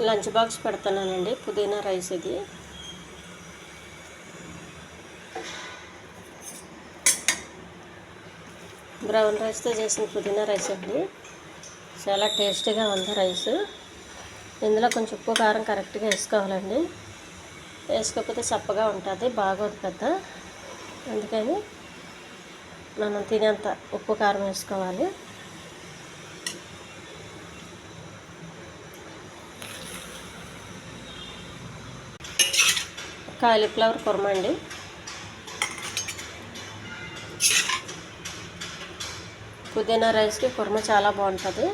Lunch box పెడుతున్నానండి. పుదీనా rice ఇది. బ్రౌన్ రైస్తో చేసిన పుదీనా రైస్ అండి. చాలా టేస్టీగా ఉంది రైస్. ఇందులో కొంచెం ఉప్పు కారం కరెక్ట్గా వేసుకోవాలండి. వేసుకోకపోతే చప్పగా ఉంటుంది, బాగోదు పెద్ద. అందుకని మనం తినేంత ఉప్పు కారం వేసుకోవాలి. కాలీఫ్లవర్ కుర్మా అండి. పుదీనా రైస్కి కుర్మా చాలా బాగుంటుంది.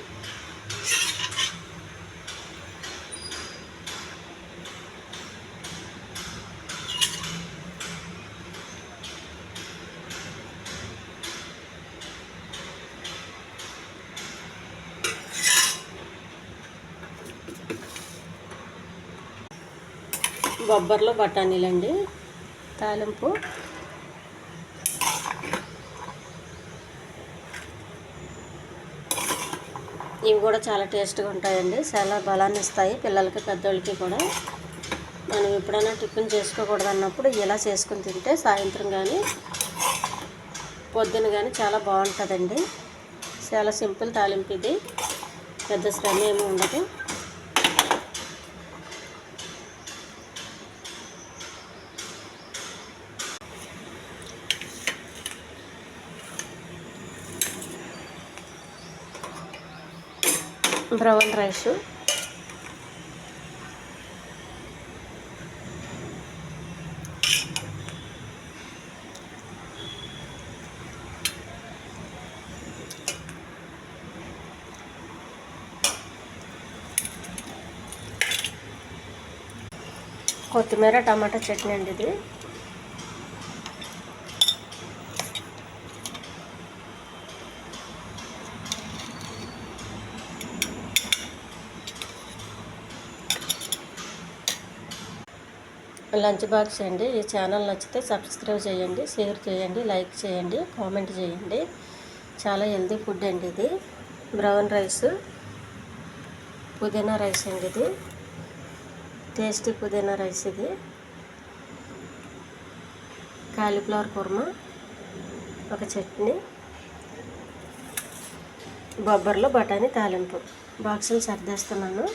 బొబ్బర్లో బఠానీలండి, తాలింపు. ఇవి కూడా చాలా టేస్ట్గా ఉంటాయండి. చాలా బలాన్ని ఇస్తాయి పిల్లలకి పెద్దోళ్ళకి కూడా. మనం ఎప్పుడైనా టిఫిన్ చేసుకోకూడదు అన్నప్పుడు ఇలా చేసుకుని తింటే సాయంత్రం కానీ పొద్దున కానీ చాలా బాగుంటుందండి. చాలా సింపుల్ తాలింపు ఇది, పెద్ద శ్రమ ఏమి ఉండదు. బ్రౌన్ రైసు, కొత్తిమీర టమాటా చట్నీ అండి ఇది. లంచ్ బాక్స్ అండి. ఈ ఛానల్ నచ్చితే సబ్స్క్రైబ్ చేయండి, షేర్ చేయండి, లైక్ చేయండి, కామెంట్ చేయండి. చాలా హెల్తీ ఫుడ్ అండి ఇది. బ్రౌన్ రైస్, పుదీనా రైస్ అండి ఇది. టేస్టీ పుదీనా రైస్ ఇది. కాలీఫ్లవర్ కుర్మా, ఒక చట్నీ, బొబ్బర్లో బఠానీ తాలింపు. బాక్సులు సర్దేస్తున్నాను.